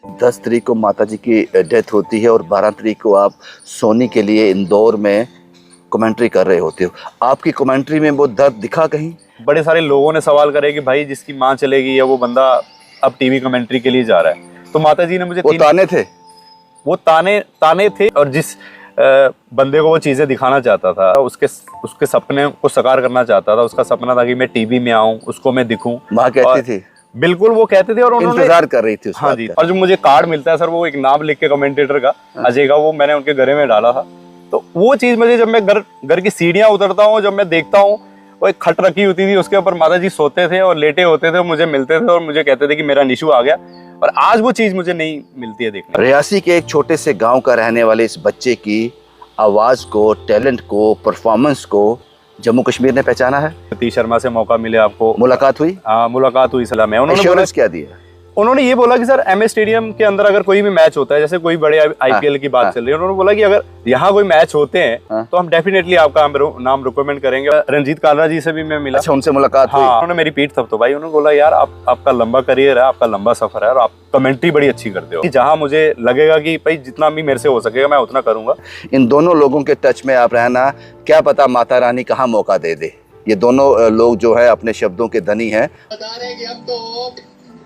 10 तारीख को माताजी की डेथ होती है और 12 तारीख को आप सोनी के लिए इंदौर में कमेंट्री कर रहे होते हो। आपकी कमेंट्री में वो दर्द दिखा कहीं? बड़े सारे लोगों ने सवाल करे कि भाई जिसकी माँ चलेगी या वो बंदा अब टीवी कमेंट्री के लिए जा रहा है, तो माताजी ने मुझे वो ताने थे, वो ताने थे, और जिस बंदे को वो चीजें दिखाना चाहता था, उसके सपने को साकार करना चाहता था। उसका सपना था कि मैं टीवी में आऊं, उसको मैं दिखूं। माँ कहती थी, बिल्कुल वो कहते थे, और उन्होंने इंतजार कर रही थी उस हाँ जी। और जो मुझे कार्ड मिलता है सर, वो एक नाम लिख के कमेंटेटर का, अजय का, वो मैंने उनके घरे में डाला था। तो वो चीज मुझे, जब मैं घर की सीढ़ियां उतरता हूँ, जब मैं देखता हूँ, वो एक खट रखी होती थी, उसके ऊपर माताजी सोते थे और लेटे होते थे, मुझे मिलते थे और मुझे कहते थे कि मेरा निशु आ गया। और आज वो चीज मुझे नहीं मिलती है देखने। रियासी के एक छोटे से गांव का रहने वाले इस बच्चे की आवाज को, टैलेंट को, परफॉर्मेंस को जम्मू कश्मीर ने पहचाना है। सतीश शर्मा से मौका मिले आपको, मुलाकात हुई? मुलाकात हुई सलाह में। एश्योरेंस क्या दिया? उन्होंने ये बोला कि सर एमए स्टेडियम के अंदर अगर कोई भी मैच होता है, जैसे कोई बड़े आईपीएल की बात चल रही है, उन्होंने बोला कि अगर यहाँ कोई मैच होते हैं तो हम डेफिनेटली आपका नाम रिकमेंड करेंगे। रंजीत कालरा जी से भी मैं मिला। अच्छा, उनसे मुलाकात हुई? उन्होंने मेरी पीठ थपथपाई। उन्होंने बोला यार आपका लंबा करियर है, आपका लंबा सफर है, और आप कमेंट्री बड़ी अच्छी करते हो। जहाँ मुझे लगेगा कि भाई जितना भी मेरे से हो सकेगा मैं उतना करूंगा। इन दोनों लोगों के टच में आप रहना, क्या पता माता रानी कहाँ मौका दे दे। ये दोनों लोग जो है अपने शब्दों के धनी हैं। बता रहे हैं कि अब तो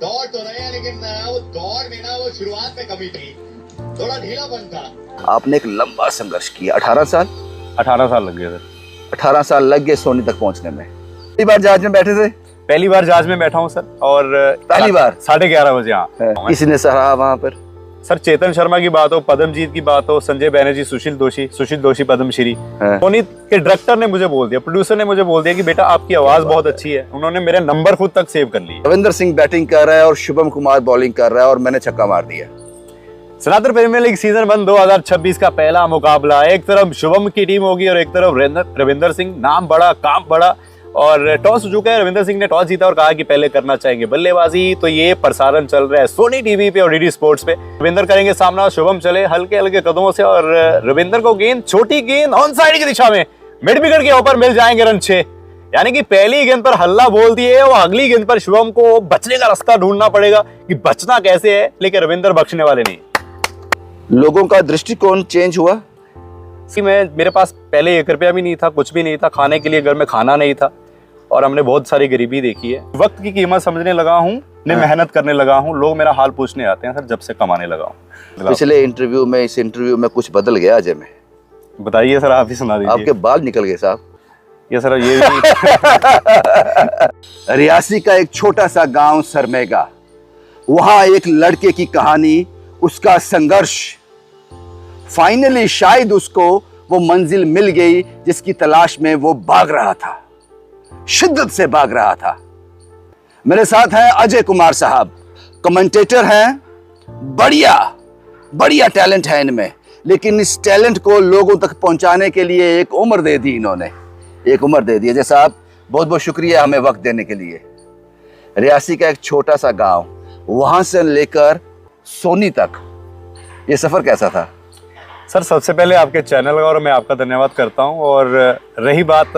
दौड़ तो रहे हैं, लेकिन वो दौड़ में ना, वो शुरुआत में कमी थी, थोड़ा ढीलापन था। आपने एक लंबा संघर्ष किया, 18 साल 18 साल लग गए सर। 18 साल लग गए सोनी तक पहुंचने में। पहली बार जहाज में बैठे थे? पहली बार जहाज में बैठा हूँ सर, और पहली बार 11:30 बजे। हाँ, किसी ने सराहा वहां पर? सर चेतन शर्मा की बात हो, पद्मजीत की बात हो, संजय बैनर्जी, सुशील दोषी पद्मश्री। सोनी के डायरेक्टर ने मुझे बोल दिया, प्रोड्यूसर ने मुझे बोल दिया कि बेटा आपकी आवाज बहुत अच्छी है। उन्होंने मेरे नंबर खुद तक सेव कर लिए। रविंदर सिंह बैटिंग कर रहा है और शुभम कुमार बॉलिंग कर रहा है, और मैंने छक्का मार दिया। सनातन प्रीमियर लीग सीजन 1 2026 का पहला मुकाबला, एक तरफ शुभम की टीम होगी और एक तरफ रविंदर सिंह। नाम बड़ा, काम बड़ा, और टॉस हो चुका है। रविंदर सिंह ने टॉस जीता और कहा कि पहले करना चाहेंगे बल्लेबाजी। तो ये प्रसारण चल रहा है सोनी टीवी पे और डीडी स्पोर्ट्स पे। रविंदर करेंगे सामना, शुभम चले हल्के हल्के कदमों से, और रविंदर को गेंद, छोटी गेंद ऑन साइड की दिशा में मिड विकेट के ऊपर मिल जाएंगे रन 6। यानी कि पहली गेंद पर हल्ला बोल दिए, और अगली गेंद पर शुभम को बचने का रास्ता ढूंढना पड़ेगा कि बचना कैसे है, लेकिन रविंदर बख्शने वाले नहीं। लोगों का दृष्टिकोण चेंज हुआ? मेरे पास पहले 1 रुपया भी नहीं था, कुछ भी नहीं था, खाने के लिए घर में खाना नहीं था, और हमने बहुत सारी गरीबी देखी है। वक्त की कीमत समझने लगा हूँ, मेहनत करने लगा हूँ। लोग मेरा हाल पूछने आते हैं सर जब से कमाने लगा हूँ। पिछले इंटरव्यू में, इस इंटरव्यू में कुछ बदल गया अजय में? बताइए सर, आप ही सुना दीजिए। आपके बाल निकल गए साहब। ये सर ये रियासी का एक छोटा सा गांव सरमेगा, वहां एक लड़के की कहानी, उसका संघर्ष। फाइनली शायद उसको वो मंजिल मिल गई जिसकी तलाश में वो भाग रहा था, शिद्दत से भाग रहा था। मेरे साथ है अजय कुमार साहब, कमेंटेटर हैं, बढ़िया टैलेंट है इनमें, लेकिन इस टैलेंट को लोगों तक पहुंचाने के लिए एक उम्र दे दी इन्होंने, एक उम्र दे दी। अजय साहब बहुत बहुत शुक्रिया हमें वक्त देने के लिए। रियासी का एक छोटा सा गांव, वहां से लेकर सोनी तक, ये सफर कैसा था? सर सबसे पहले आपके चैनल का और मैं आपका धन्यवाद करता हूं। और रही बात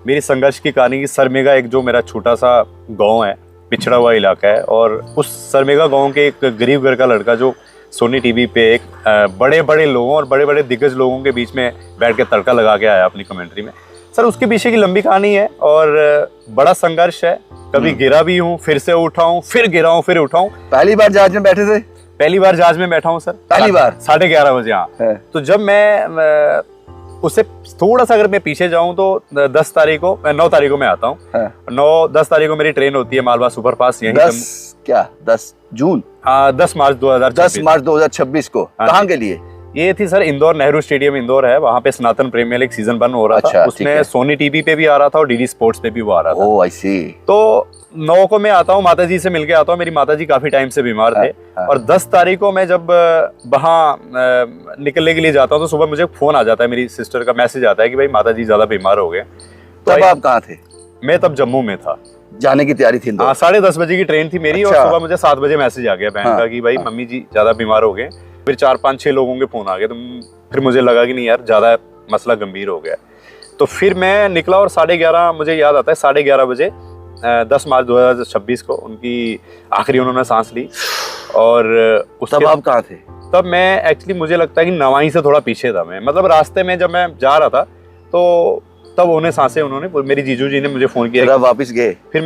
मेरी संघर्ष की कहानी की, सरमेगा एक जो मेरा छोटा सा गांव है, पिछड़ा हुआ इलाका है, और उस सरमेगा गांव के एक गरीब घर का लड़का जो सोनी टीवी पे एक बड़े बड़े लोगों और बड़े बड़े दिग्गज लोगों के बीच में बैठ के तड़का लगा के आया अपनी कमेंट्री में। सर उसके पीछे की लंबी कहानी है और बड़ा संघर्ष है। कभी गिरा भी हूँ, फिर से उठा हूँ, फिर गिरा हूँ, फिर उठाऊँ। पहली बार जहाज में बैठे थे? पहली बार जहाज में बैठा हूँ सर, पहली बार 11:30 बजे। हाँ, तो जब मैं उससे थोड़ा सा अगर मैं पीछे जाऊं तो 9 तारीख को मैं आता हूँ। 10 तारीख को मेरी ट्रेन होती है मालवा सुपरफास्ट, यहीं 10 जून, 10 मार्च 2026 को। कहाँ के लिए? ये थी सर इंदौर, नेहरू स्टेडियम इंदौर है, वहाँ पे सनातन प्रीमियर लीग सीजन 1 हो रहा था। उसमें सोनी टीवी पे भी आ रहा था और डीडी स्पोर्ट्स पे भी वो आ रहा था। ओह आई सी। तो 9 को मैं आता हूँ, माताजी से मिलके आता हूँ। मेरी माताजी काफी टाइम से बीमार थे। और 10 तारीख को मैं जब वहाँ निकलने के लिए जाता हूँ तो सुबह मुझे फोन आ जाता है, मेरी सिस्टर का मैसेज आता है कि भाई माताजी ज्यादा बीमार हो गए। तब आप कहाँ थे? मैं तब जम्मू में था, जाने की तैयारी थी। 10:30 बजे की ट्रेन थी मेरी। और सुबह मुझे 7 बजे मैसेज आ गया बहन का कि भाई मम्मी जी ज्यादा बीमार हो गए। फिर 4-5-6 लोगों के फोन आ गए। तो फिर मुझे लगा कि नहीं यार ज्यादा मसला गंभीर हो गया। तो फिर मैं निकला और 11:30, मुझे याद आता है 11:30 बजे 10 मार्च 2026 को उनकी आखिरी उन्होंने सांस ली। और तब आप कहाँ थे? तब मैं एक्चुअली मुझे लगता है कि नवाई से थोड़ा पीछे था मैं, मतलब रास्ते में जब मैं जा रहा था तो तब उन्हें सांसें उन्होंने, मेरी जीजू जी ने मुझे फ़ोन किया। फिर आप वापस गए? फिर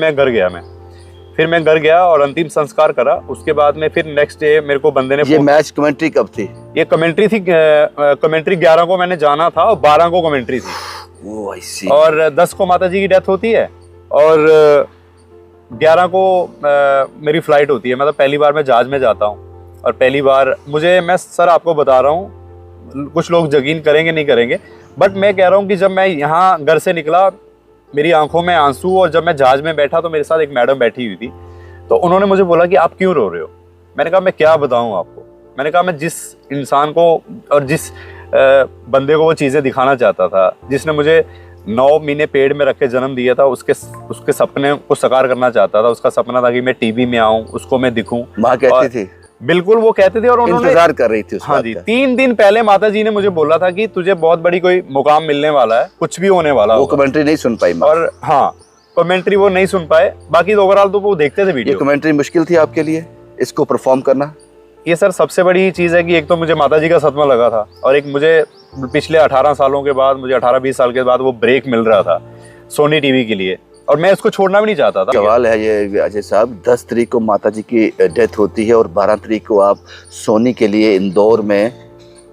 मैं घर गया और अंतिम संस्कार करा। उसके बाद में फिर नेक्स्ट डे मेरे को बंदे ने, ये मैच कमेंट्री कब थी? ये कमेंट्री थी, कमेंट्री 11 को मैंने जाना था और 12 को कमेंट्री थी। ओह आई सी। और 10 को माता जी की डेथ होती है और 11 को मेरी फ्लाइट होती है। मतलब पहली बार मैं जहाज में जाता हूँ और पहली बार मैं सर आपको बता रहा हूँ, कुछ लोग यकीन करेंगे नहीं करेंगे, बट मैं कह रहा हूँ कि जब मैं यहाँ घर से निकला मेरी आंखों में आंसू, और जब मैं जहाज में बैठा तो मेरे साथ एक मैडम बैठी हुई थी, तो उन्होंने मुझे बोला कि आप क्यों रो रहे हो। मैंने कहा मैं क्या बताऊँ आपको। मैंने कहा मैं जिस इंसान को और जिस बंदे को वो चीज़ें दिखाना चाहता था, जिसने मुझे 9 महीने पेड़ में रख के जन्म दिया था, उसके सपने को साकार करना चाहता था। उसका सपना था कि मैं टीवी में आऊँ, उसको मैं दिखूँ। माँ कहती थी? बिल्कुल वो कहते थे और उन्होंने इंतजार कर रही थी उस हाँ जी, 3 दिन पहले माता जी ने मुझे बोला था कि तुझे बहुत बड़ी कोई मुकाम मिलने वाला है, कुछ भी होने वाला है। वो कमेंट्री नहीं सुन पाई माँ? और हाँ, कमेंट्री वो नहीं सुन पाए, बाकी तो ओवरऑल तो वो देखते थे वीडियो। ये कमेंट्री मुश्किल थी आपके लिए इसको परफॉर्म करना? ये सर सबसे बड़ी चीज़ है कि एक तो मुझे माता जी का सदमा लगा था, और एक मुझे पिछले 18 सालों के बाद, मुझे 18-20 साल के बाद वो ब्रेक मिल रहा था सोनी टीवी के लिए, और मैं इसको छोड़ना भी नहीं चाहता था। सवाल है ये अजय साहब, 10 तारीख को माता जी की डेथ होती है और 12 तारीख को आप सोनी के लिए इंदौर में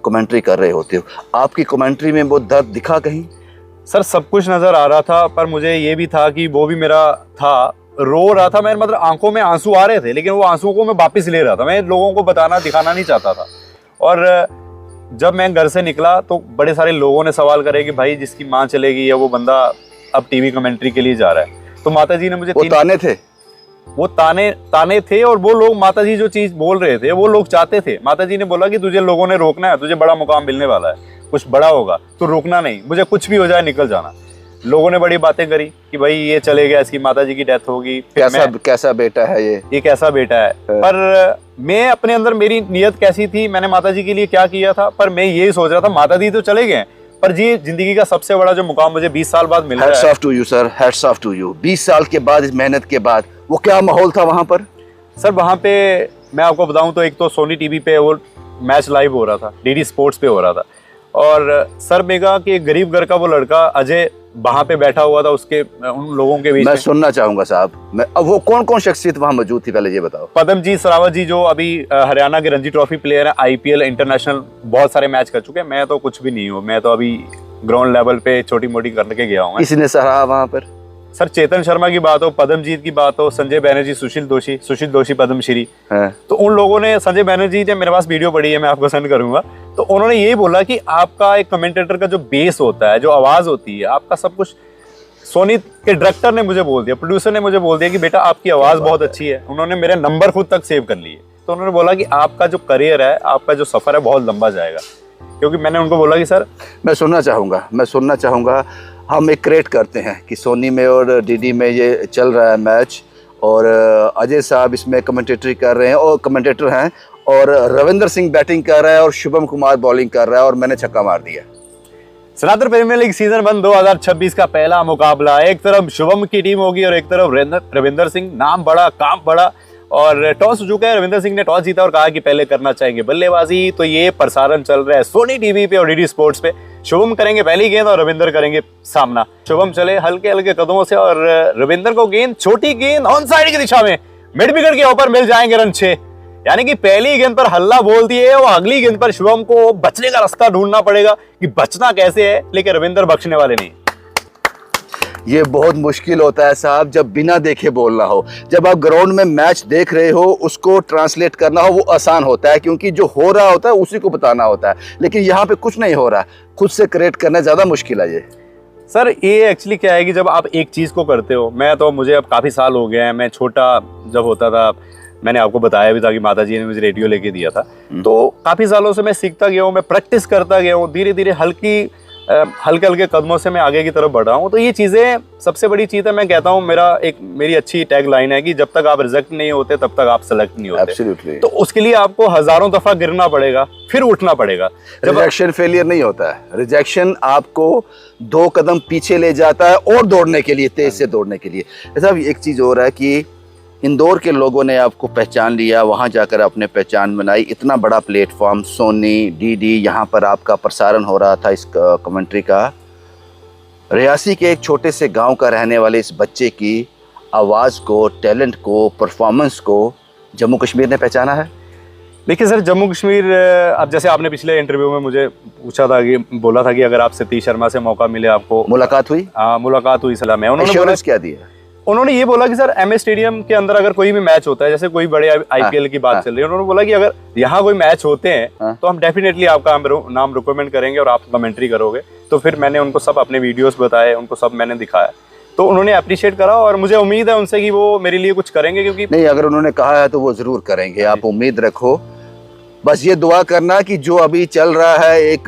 कमेंट्री कर रहे होते हो। आपकी कमेंट्री में वो दर्द दिखा कहीं? सर सब कुछ नज़र आ रहा था, पर मुझे ये भी था कि वो भी मेरा था, रो रहा था मैं, मतलब आंखों में आंसू आ रहे थे, लेकिन वो आंसुओं को मैं वापस ले रहा था। मैं लोगों को दिखाना नहीं चाहता था। और जब मैं घर से निकला तो बड़े सारे लोगों ने सवाल करे कि भाई जिसकी माँ चलेगी या वो बंदा अब टीवी कमेंट्री के लिए जा रहा है। तो माता जी ने मुझे ताने थे? वो ताने थे, और वो लोग माता जी जो चीज बोल रहे थे वो लोग चाहते थे। माता जी ने बोला कि तुझे लोगों ने रोकना है, तुझे बड़ा मुकाम मिलने वाला है, कुछ बड़ा होगा, तो रुकना नहीं, मुझे कुछ भी हो जाए निकल जाना। लोगों ने बड़ी बातें करी कि भाई ये चले गया, इसकी माता जी की डेथ होगी, कैसा बेटा है ये कैसा बेटा है। पर मैं अपने अंदर, मेरी नीयत कैसी थी, मैंने माता जी के लिए क्या किया था, पर मैं यही सोच रहा था माता जी तो चले गए, पर जी जिंदगी का सबसे बड़ा जो मुकाम मुझे 20 साल बाद मिला है। Hats off to you sir, hats off to you. 20 साल के बाद, इस मेहनत के बाद, वो क्या माहौल था वहां पर? सर वहां पे मैं आपको बताऊं तो एक तो सोनी टीवी पे वो मैच लाइव हो रहा था, डीडी स्पोर्ट्स पे हो रहा था, और सर मेगा कि गरीब घर का वो लड़का अजय वहां पे बैठा हुआ था, उसके उन लोगों के बीच मैं सुनना चाहूंगा साहब। अब वो कौन कौन शख्सियत वहां मौजूद थी, पहले ये बताओ। पद्मजीत सरावत जी जो अभी हरियाणा के रणजी ट्रॉफी प्लेयर है, IPL इंटरनेशनल बहुत सारे मैच कर चुके हैं। मैं तो कुछ भी नहीं हूँ, मैं तो अभी ग्राउंड लेवल पे छोटी मोटी करके गया हूँ। किसने सराहा वहां पर? सर चेतन शर्मा की बात हो, पद्मजीत की बात हो, संजय बैनर्जी, सुशील दोषी पद्मश्री, तो उन लोगों ने, संजय बैनर्जी ने, मेरे पास वीडियो पड़ी है, मैं आपको सेंड करूंगा, तो उन्होंने यही बोला कि आपका एक कमेंटेटर का जो बेस होता है, जो आवाज होती है, आपका सब कुछ। सोनी के डायरेक्टर ने मुझे बोल दिया, प्रोड्यूसर ने मुझे बोल दिया कि बेटा आपकी आवाज बहुत अच्छी है। उन्होंने मेरे नंबर खुद तक सेव कर लिए, तो उन्होंने बोला कि आपका जो करियर है, आपका जो सफर है, बहुत लंबा जाएगा। क्योंकि मैंने उनको बोला कि सर मैं सुनना चाहूँगा हम एक क्रिएट करते हैं कि सोनी में और डीडी में ये चल रहा है मैच, और अजय साहब इसमें कमेंटेटरी कर रहे हैं और कमेंटेटर हैं, और रविंदर सिंह बैटिंग कर रहा है और शुभम कुमार बॉलिंग कर रहा है, और मैंने छक्का मार दिया। सनातन प्रीमियर लीग सीजन 1 2026 का पहला मुकाबला, एक तरफ शुभम की टीम होगी और एक तरफ रविंदर सिंह। नाम बड़ा, काम बड़ा, और टॉस हो चुका है। रविंदर सिंह ने टॉस जीता और कहा कि पहले करना चाहेंगे बल्लेबाजी। तो ये प्रसारण चल रहा है सोनी टीवी पे और डीडी स्पोर्ट्स पे। शुभम करेंगे पहली गेंद और रविंदर करेंगे सामना। शुभम चले हल्के हल्के कदमों से और रविंदर को गेंद, छोटी गेंद ऑन साइड की दिशा में, मिड विकेट के ऊपर मिल जाएंगे रन 6। यानी कि पहली गेंद पर हल्ला बोल दिए और अगली गेंद पर शुभम को बचने का रास्ता ढूंढना पड़ेगा कि बचना कैसे है, लेकिन रविंदर बख्शने वाले नहीं। ये बहुत मुश्किल होता है साहब जब बिना देखे बोलना हो। जब आप ग्राउंड में मैच देख रहे हो, उसको ट्रांसलेट करना हो, वो आसान होता है, क्योंकि जो हो रहा होता है उसी को बताना होता है। लेकिन यहाँ पे कुछ नहीं हो रहा, खुद से क्रिएट करना ज़्यादा मुश्किल है। ये सर ये एक्चुअली क्या है कि जब आप एक चीज़ को करते हो, मैं तो, मुझे अब काफ़ी साल हो गए हैं, मैं छोटा जब होता था, मैंने आपको बताया भी था कि माताजी ने मुझे रेडियो लेके दिया था, तो काफ़ी सालों से मैं सीखता गया हूँ, मैं प्रैक्टिस करता गया हूँ, धीरे धीरे हल्की हल्के हल्के कदमों से मैं आगे की तरफ बढ़ रहा हूँ। तो ये चीज़ें सबसे बड़ी चीज़ है। मैं कहता हूँ मेरी अच्छी टैग लाइन है कि जब तक आप रिजेक्ट नहीं होते तब तक आप सेलेक्ट नहीं होते। एब्सोल्युटली। तो उसके लिए आपको हजारों दफा गिरना पड़ेगा, फिर उठना पड़ेगा। रिजेक्शन फेलियर नहीं होता है, रिजेक्शन आपको 2 कदम पीछे ले जाता है और दौड़ने के लिए, तेज से दौड़ने के लिए। साहब एक चीज़ और है कि इंदौर के लोगों ने आपको पहचान लिया, वहाँ जाकर आपने पहचान बनाई, इतना बड़ा प्लेटफॉर्म, सोनी, डीडी, यहाँ पर आपका प्रसारण हो रहा था इस कमेंट्री का। रियासी के एक छोटे से गांव का रहने वाले इस बच्चे की आवाज़ को, टैलेंट को, परफॉर्मेंस को जम्मू कश्मीर ने पहचाना है। देखिए सर, जम्मू कश्मीर, अब जैसे आपने पिछले इंटरव्यू में मुझे पूछा था कि बोला था कि अगर आप सतीश शर्मा से मौका मिले आपको, मुलाकात हुई? हाँ, मुलाकात हुई सलाह में। उन्होंने बोला क्या दिया? उन्होंने ये बोला कि सर एमए स्टेडियम के अंदर अगर कोई भी मैच होता है, जैसे कोई बड़े आईपीएल की बात चल रही है, उन्होंने बोला कि अगर यहाँ कोई मैच होते हैं तो हम डेफिनेटली आपका नाम रिकमेंड करेंगे और आप कमेंट्री करोगे। तो फिर मैंने उनको सब अपने वीडियोस बताए, उनको सब मैंने दिखाया, तो उन्होंने अप्रिशिएट करा और मुझे उम्मीद है उनसे कि वो मेरे लिए कुछ करेंगे। क्योंकि नहीं, अगर उन्होंने कहा है तो वो जरूर करेंगे, आप उम्मीद रखो। बस ये दुआ करना कि जो अभी चल रहा है, एक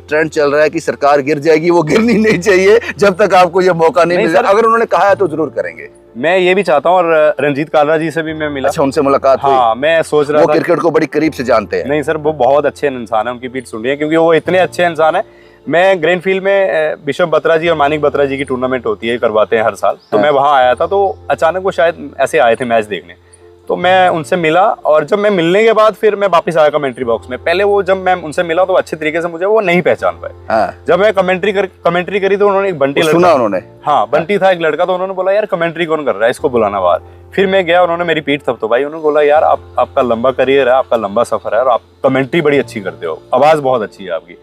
ट्रेंड चल रहा है कि सरकार गिर जाएगी, वो गिरनी नहीं चाहिए जब तक आपको ये मौका नहीं मिल जाए। अगर उन्होंने कहा है तो जरूर करेंगे। मैं ये भी चाहता हूँ, और रंजीत कालरा जी से भी मैं मिला। अच्छा, उनसे मुलाकात हुई? हाँ, मैं सोच रहा था, वो क्रिकेट को बड़ी करीब से जानते हैं। नहीं सर, वो बहुत अच्छे इंसान है, उनकी पीठ सुन रही है, क्योंकि वो इतने अच्छे इंसान है। मैं ग्रैंडफील्ड में बिशप बत्रा जी और मानिक बत्रा जी की टूर्नामेंट होती है, करवाते हैं हर साल, तो मैं वहाँ आया था। तो अचानक वो शायद ऐसे आए थे मैच देखने, तो मैं उनसे मिला, और जब मैं मिलने के बाद फिर मैं वापस आया कमेंट्री बॉक्स में। पहले वो जब मैं उनसे मिला तो अच्छे तरीके से मुझे वो नहीं पहचान पाए। जब मैं कमेंट्री करी तो उन्होंने एक बंटी लड़का सुना, उन्होंने, हाँ, बंटी था एक लड़का, तो उन्होंने बोला यार कमेंट्री कौन कर रहा है, इसको बुलाना बाहर। फिर मैं गया, उन्होंने मेरी पीठ थपथपाई, उन्होंने बोला यार आपका लंबा करियर है, आपका लंबा सफर है, और आप कमेंट्री बड़ी अच्छी करते हो, आवाज़ बहुत अच्छी है आपकी।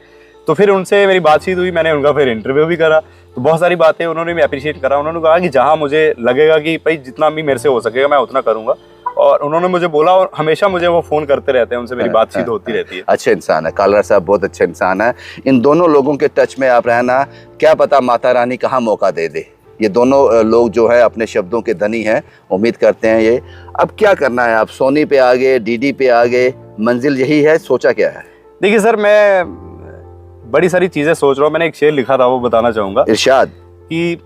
तो फिर उनसे मेरी बातचीत हुई, मैंने उनका फिर इंटरव्यू भी करा, तो बहुत सारी बातें उन्होंने भी अप्रिशिएट करा। उन्होंने कहा कि जहाँ मुझे लगेगा कि भाई जितना भी मेरे से हो सकेगा मैं उतना करूँगा, और उन्होंने मुझे बोला, और हमेशा मुझे वो फोन करते रहते हैं, उनसे मेरी बातचीत होती रहती है। अच्छे इंसान है कालरा साहब, बहुत अच्छे इंसान है। इन दोनों लोगों के टच में आप रहना, क्या पता माता रानी कहाँ मौका दे दे। ये दोनों लोग जो है अपने शब्दों के धनी हैं, उम्मीद करते हैं ये। अब क्या करना है, आप सोनी पे आ गए, डीडी पे आ गए, मंजिल यही है, सोचा क्या है? देखिए सर, मैं बड़ी सारी चीजें सोच रहा हूँ। मैंने एक शेर लिखा था, वो बताना चाहूंगा। इरशाद। कि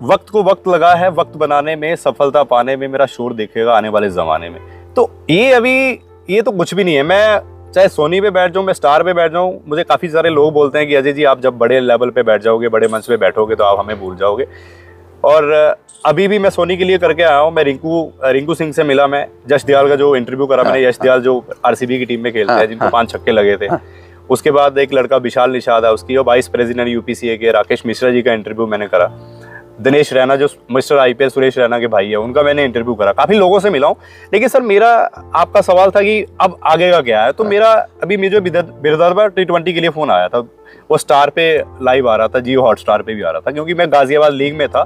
वक्त को वक्त लगा है वक्त बनाने में, सफलता पाने में मेरा शोर देखेगा आने वाले जमाने में। तो ये तो कुछ भी नहीं है। मैं चाहे सोनी पे बैठ जाऊं, मैं स्टार पे बैठ जाऊं, मुझे काफी सारे लोग बोलते हैं कि अजय जी आप जब बड़े लेवल पे बैठ जाओगे, बड़े मंच पे बैठोगे तो आप हमें भूल जाओगे। और अभी भी मैं सोनी के लिए करके आया हूँ। मैं रिंकू सिंह से मिला, मैं यश दयाल का जो इंटरव्यू करा मैंने, यश दयाल जो आरसीबी की टीम में खेलते हैं, जिनको 5 छक्के लगे थे। उसके बाद एक लड़का विशाल निषाद है, उसकी, और वाइस प्रेसिडेंट यूपीसीए के राकेश मिश्रा जी का इंटरव्यू मैंने करा। दिनेश रैना जो मिस्टर आईपीएल सुरेश रैना के भाई है, उनका मैंने इंटरव्यू करा। काफी लोगों से मिला हूँ। लेकिन सर मेरा आपका सवाल था कि अब आगे का क्या है, तो मेरा अभी मुझे बिरदर्बा T20 के लिए फोन आया था। वो स्टार पे लाइव आ रहा था, जियो हॉटस्टार पे भी आ रहा था, क्योंकि मैं गाजियाबाद लीग में था,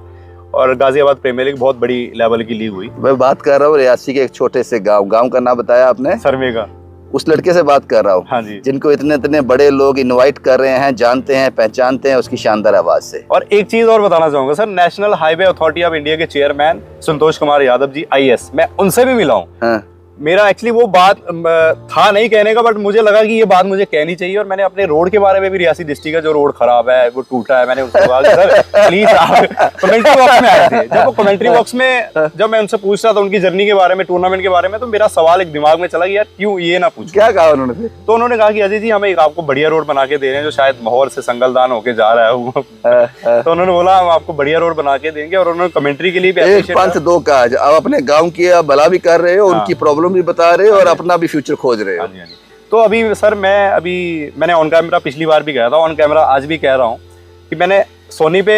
और गाजियाबाद प्रीमियर लीग बहुत बड़ी लेवल की लीग हुई। मैं बात कर रहा हूँ रियासी के एक छोटे से गाँव का नाम बताया आपने, सरमेगा। उस लड़के से बात कर रहा हूँ। हाँ जी। जिनको इतने बड़े लोग इनवाइट कर रहे हैं, जानते हैं, पहचानते हैं उसकी शानदार आवाज से। और एक चीज और बताना चाहूंगा sir, national highway authority of India के चेयरमैन संतोष कुमार यादव जी IAS, मैं उनसे भी मिला हूँ। हाँ। मेरा एक्चुअली वो बात था नहीं कहने का, बट मुझे लगा कि ये बात मुझे कहनी चाहिए। और मैंने अपने रोड के बारे में भी, रियासी डिस्ट्रिक्ट का जो रोड खराब है, वो टूटा है, मैंने उनसे कहा सर प्लीज आप कमेंट्री बॉक्स में आए थे। जब वो कमेंट्री बॉक्स में जब मैं उनसे पूछ रहा था उनकी जर्नी के बारे में, टूर्नामेंट के बारे में, तो मेरा सवाल एक दिमाग में चला कि यार क्यों ये ना पूछ। क्या कहा उन्होंने? तो उन्होंने कहा कि अजय जी हमें एक आपको बढ़िया रोड बना के दे रहे हैं, जो शायद माहौल से संगलदान होके जा रहा है वो। तो उन्होंने बोला हम आपको बढ़िया रोड बना के देंगे, और उन्होंने कमेंट्री के लिए भी एक पंथ दो काज, आप अपने गांव की भला भी कर रहे हो, उनकी प्रॉब्लम भी बता रहे हो, और अपना भी फ्यूचर खोज रहे हो। हाँ जी। तो अभी सर मैंने ऑन कैमरा पिछली बार भी कहा था, ऑन कैमरा आज भी कह रहा हूँ कि मैंने सोनी पे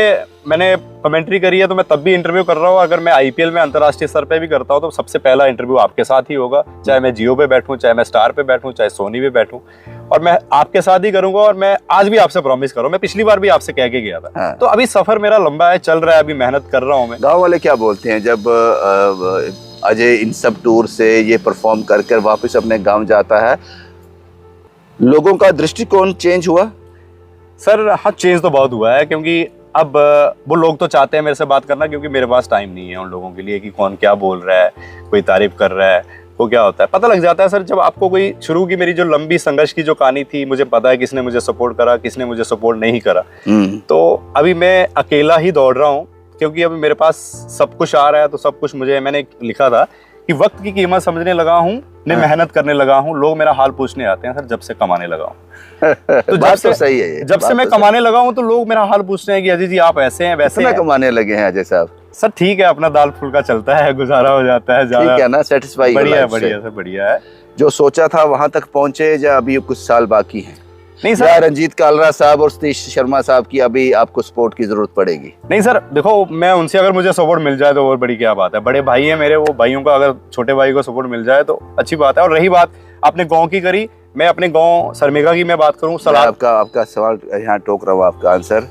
मैंने कमेंट्री करी है, तो मैं तब भी इंटरव्यू कर रहा हूँ। अगर मैं आईपीएल में अंतर्राष्ट्रीय स्तर पे भी करता हूँ तो सबसे पहला इंटरव्यू आपके साथ ही होगा, चाहे मैं जियो पे बैठूं, चाहे मैं स्टार पे बैठूं, चाहे सोनी पे बैठूं, और मैं आपके साथ ही करूंगा। और मैं आज भी आपसे प्रॉमिस कर रहा हूँ, मैं पिछली बार भी आपसे कह के गया था। हाँ। तो अभी सफर मेरा लंबा है, चल रहा है, अभी मेहनत कर रहा हूँ मैं। गाँव वाले क्या बोलते हैं जब अजय इन सब टूर से ये परफॉर्म कर वापस अपने गाँव जाता है, लोगों का दृष्टिकोण चेंज हुआ? सर हाँ, चेंज तो बहुत हुआ है, क्योंकि अब वो लोग तो चाहते हैं मेरे से बात करना, क्योंकि मेरे पास टाइम नहीं है उन लोगों के लिए कि कौन क्या बोल रहा है, कोई तारीफ कर रहा है। वो क्या होता है पता लग जाता है सर। जब आपको कोई शुरू की मेरी जो लंबी संघर्ष की जो कहानी थी, मुझे पता है किसने मुझे सपोर्ट करा, किसने मुझे सपोर्ट नहीं करा। तो अभी मैं अकेला ही दौड़ रहा हूँ, क्योंकि अभी मेरे पास सब कुछ आ रहा है। तो सब कुछ मैंने लिखा था कि वक्त की कीमत समझने लगा हूँ, मैं मेहनत करने लगा हूँ, लोग मेरा हाल पूछने आते हैं सर जब से कमाने लगा हूँ। तो बात तो सही है ये। जब से मैं कमाने लगा हूँ तो लोग मेरा हाल पूछते हैं कि अजय जी आप ऐसे हैं वैसे हैं। कमाने लगे हैं अजय साहब? सर ठीक है, अपना दाल फुल्का चलता है, गुजारा हो जाता है। ठीक है ना, सेटिस्फाई? बढ़िया है, बढ़िया सर, बढ़िया है। जो सोचा था वहां तक पहुंचे, या अभी कुछ साल बाकी हैं? नहीं सर, रंजीत कालरा साहब और सतीश शर्मा साहब की अभी आपको सपोर्ट की जरूरत पड़ेगी? नहीं सर, देखो मैं उनसे अगर मुझे सपोर्ट मिल जाए तो और बड़ी क्या बात है। बड़े भाई हैं मेरे, वो भाइयों का अगर छोटे भाई को सपोर्ट मिल जाए तो अच्छी बात है। और रही बात आपने गाँव की करी, मैं अपने गाँव सरमेगा की मैं बात करूँ। आपका सवाल यहाँ टोक रहा हूँ, आपका आंसर।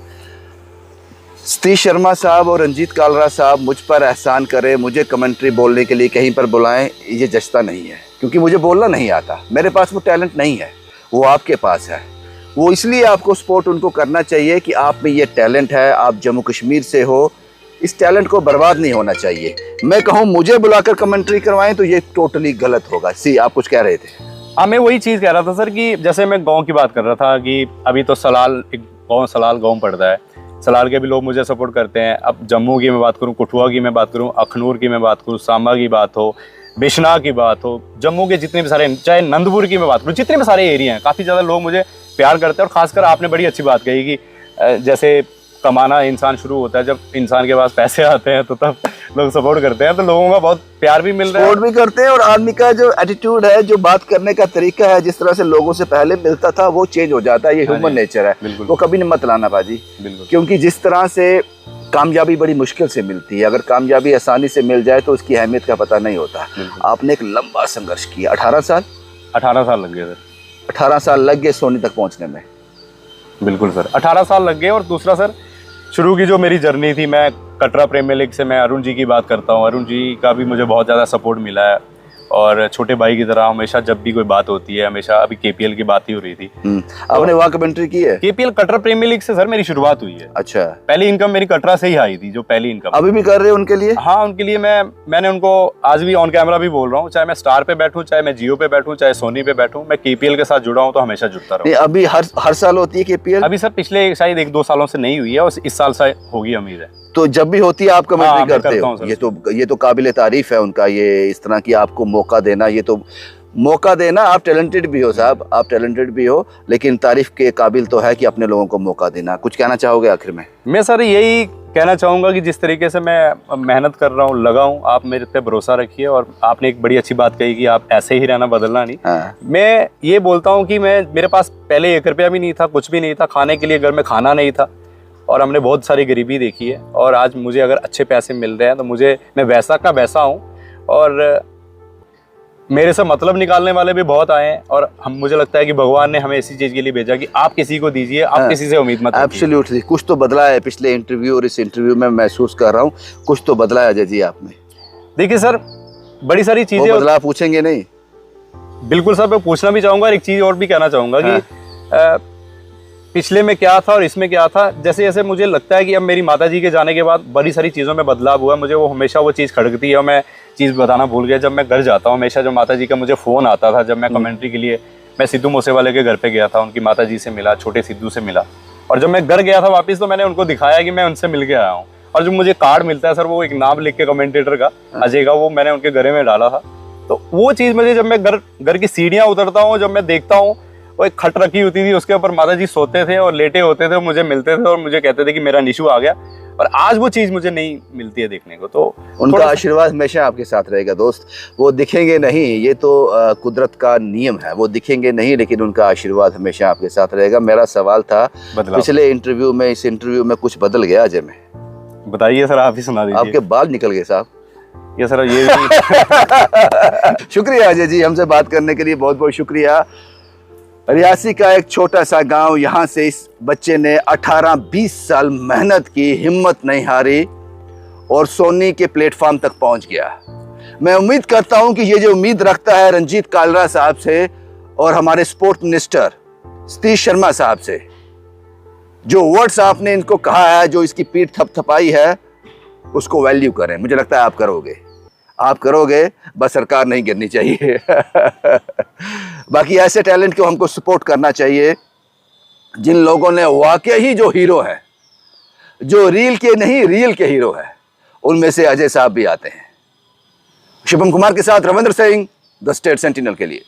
सतीश शर्मा साहब और रंजीत कालरा साहब मुझ पर एहसान करें, मुझे कमेंट्री बोलने के लिए कहीं पर बुलाएं, ये जचता नहीं है, क्योंकि मुझे बोलना नहीं आता। मेरे पास वो टैलेंट नहीं है, वो आपके पास है। वो इसलिए आपको सपोर्ट उनको करना चाहिए कि आप में ये टैलेंट है, आप जम्मू कश्मीर से हो, इस टैलेंट को बर्बाद नहीं होना चाहिए। मैं कहूँ मुझे बुलाकर कमेंट्री करवाएं तो ये टोटली गलत होगा। सी, आप कुछ कह रहे थे? हाँ, मैं वही चीज़ कह रहा था सर कि जैसे मैं गाँव की बात कर रहा था कि अभी तो सलाल गाँव पड़ता है, सलाल के भी लोग मुझे सपोर्ट करते हैं। अब जम्मू की मैं बात करूँ, कठुआ की मैं बात करूँ, अखनूर की मैं बात करूँ, सांबा की बात हो, बिश्नाह की बात हो, जम्मू के जितने भी सारे, चाहे नंदपुर की मैं बात करूँ, जितने भी सारे एरिया हैं, काफ़ी ज़्यादा लोग मुझे प्यार करते हैं। और ख़ासकर आपने बड़ी अच्छी बात कही कि जैसे कमाना इंसान शुरू होता है, जब इंसान के पास पैसे आते हैं तो तब लोग सपोर्ट करते हैं, तो लोगों का बहुत प्यार भी मिल रहा है, सपोर्ट भी करते हैं। और आदमी का जो एटीट्यूड है, जो बात करने का तरीका है, जिस तरह से लोगों से पहले मिलता था, वो चेंज हो जाता है। ये ह्यूमन नेचर है, वो कभी नहीं मत लाना बाजी। क्योंकि जिस तरह से कामयाबी बड़ी मुश्किल से मिलती है, अगर कामयाबी आसानी से मिल जाए तो उसकी अहमियत का पता नहीं होता। आपने एक लंबा संघर्ष किया, 18 साल लग गए सर। 18 साल लग गए सोनी तक पहुंचने में? बिल्कुल सर, 18 साल लग गए। और दूसरा सर, शुरू की जो मेरी जर्नी थी, मैं कटरा प्रीमियर लीग से मैं अरुण जी की बात करता हूँ। अरुण जी का भी मुझे बहुत ज़्यादा सपोर्ट मिला है, और छोटे भाई की तरह हमेशा जब भी कोई बात होती है, हमेशा अभी केपीएल की बात ही हो रही थी। आपने वहाँ कमेंट्री की है? केपीएल कटरा प्रीमियर लीग से सर मेरी शुरुआत हुई है। अच्छा। पहली इनकम मेरी कटरा से ही आई थी, जो पहली इनकम। अभी भी कर रहे हो उनके लिए? हाँ, उनके लिए मैंने उनको आज भी ऑन कैमरा भी बोल रहा हूँ, चाहे मैं स्टार पे बैठूँ, चाहे मैं जियो पे बैठूँ, चाहे सोनी पे बैठूँ, मैं केपीएल के साथ जुड़ा हूँ तो हमेशा जुड़ता रहूँ। अभी हर साल होती है केपीएल? अभी सर पिछले शायद 1-2 सालों से नहीं हुई है, और इस साल से होगी, उम्मीद है। तो जब भी होती है आप कमेंट्री हाँ, करते हो? ये तो काबिल तारीफ है उनका, ये इस तरह की आपको मौका देना, ये तो मौका देना। आप टैलेंटेड भी हो साहब, आप टैलेंटेड भी हो, लेकिन तारीफ के काबिल तो है कि अपने लोगों को मौका देना। कुछ कहना चाहोगे आखिर में? मैं सर यही कहना चाहूँगा कि जिस तरीके से मैं मेहनत कर रहा हूँ, लगा हूँ, आप मेरे पे भरोसा रखिए। और आपने एक बड़ी अच्छी बात कही कि आप ऐसे ही रहना, बदलना नहीं। हाँ। मैं ये बोलता हूँ कि मेरे पास पहले 1 रुपया भी नहीं था, कुछ भी नहीं था, खाने के लिए घर में खाना नहीं था, और हमने बहुत सारी गरीबी देखी है। और आज मुझे अगर अच्छे पैसे मिल रहे हैं तो मैं वैसा का वैसा हूँ। और मेरे से मतलब निकालने वाले भी बहुत आए हैं, और मुझे लगता है कि भगवान ने हमें इसी चीज़ के लिए भेजा कि आप किसी को दीजिए, आप किसी से उम्मीद मत रखिए। एब्सोल्युटली। कुछ तो बदला है पिछले इंटरव्यू और इस इंटरव्यू में, महसूस कर रहा हूँ कुछ तो बदला है अजय जी आप में। देखिए सर, बड़ी सारी चीज़ें बदला पूछेंगे नहीं? बिल्कुल सर, मैं पूछना भी चाहूँगा। एक चीज़ और भी कहना चाहूँगा कि पिछले में क्या था और इसमें क्या था। जैसे जैसे मुझे लगता है कि अब मेरी माताजी के जाने के बाद बड़ी सारी चीज़ों में बदलाव हुआ, मुझे वो हमेशा वो चीज़ खड़कती है, और मैं चीज़ बताना भूल गया। जब मैं घर जाता हूँ, हमेशा जो माताजी का मुझे फ़ोन आता था, जब मैं कमेंट्री के लिए मैं सिद्धू मूसेवाले के घर पे गया था, उनकी माताजी से मिला, छोटे सिद्धू से मिला। और जब मैं घर गया था वापस, तो मैंने उनको दिखाया कि मैं उनसे मिल के आया हूँ। और जो मुझे कार्ड मिलता है सर, वो एक नाम लिख के कमेंटेटर का, अजय का, वो मैंने उनके गले में डाला था। तो वो चीज़ मुझे, जब मैं घर की सीढ़ियाँ उतरता हूँ, जब मैं देखता हूँ, वो एक खट रखी होती थी, उसके ऊपर माताजी सोते थे और लेटे होते थे, मुझे मिलते थे और मुझे कहते थे कि मेरा निशु आ गया। और आज वो चीज़ मुझे नहीं मिलती है देखने को। तो उनका आशीर्वाद हमेशा आपके साथ रहेगा दोस्त। वो दिखेंगे नहीं, ये तो कुदरत का नियम है, वो दिखेंगे नहीं, लेकिन उनका आशीर्वाद हमेशा आपके साथ रहेगा। मेरा सवाल था, पिछले इंटरव्यू में, इस इंटरव्यू में कुछ बदल गया अजय में? बताइए सर, आप ही सुना दीजिए। आपके बाल निकल गए साहब। ये सर, ये शुक्रिया अजय जी, हमसे बात करने के लिए बहुत बहुत शुक्रिया। रियासी का एक छोटा सा गांव, यहाँ से इस बच्चे ने 18-20 साल मेहनत की, हिम्मत नहीं हारी, और सोनी के प्लेटफॉर्म तक पहुंच गया। मैं उम्मीद करता हूं कि ये जो उम्मीद रखता है रंजीत कालरा साहब से और हमारे स्पोर्ट्स मिनिस्टर सतीश शर्मा साहब से, जो वर्ड्स आपने इनको कहा है, जो इसकी पीठ थपथपाई है, उसको वैल्यू करें। मुझे लगता है आप करोगे। आप करोगे, बस सरकार नहीं गिरनी चाहिए। बाकी ऐसे टैलेंट को हमको सपोर्ट करना चाहिए जिन लोगों ने वाकई ही जो हीरो है, जो रील के नहीं रियल के हीरो है, उनमें से अजय साहब भी आते हैं। शुभम कुमार के साथ Ravindra Singh, the state sentinel के लिए।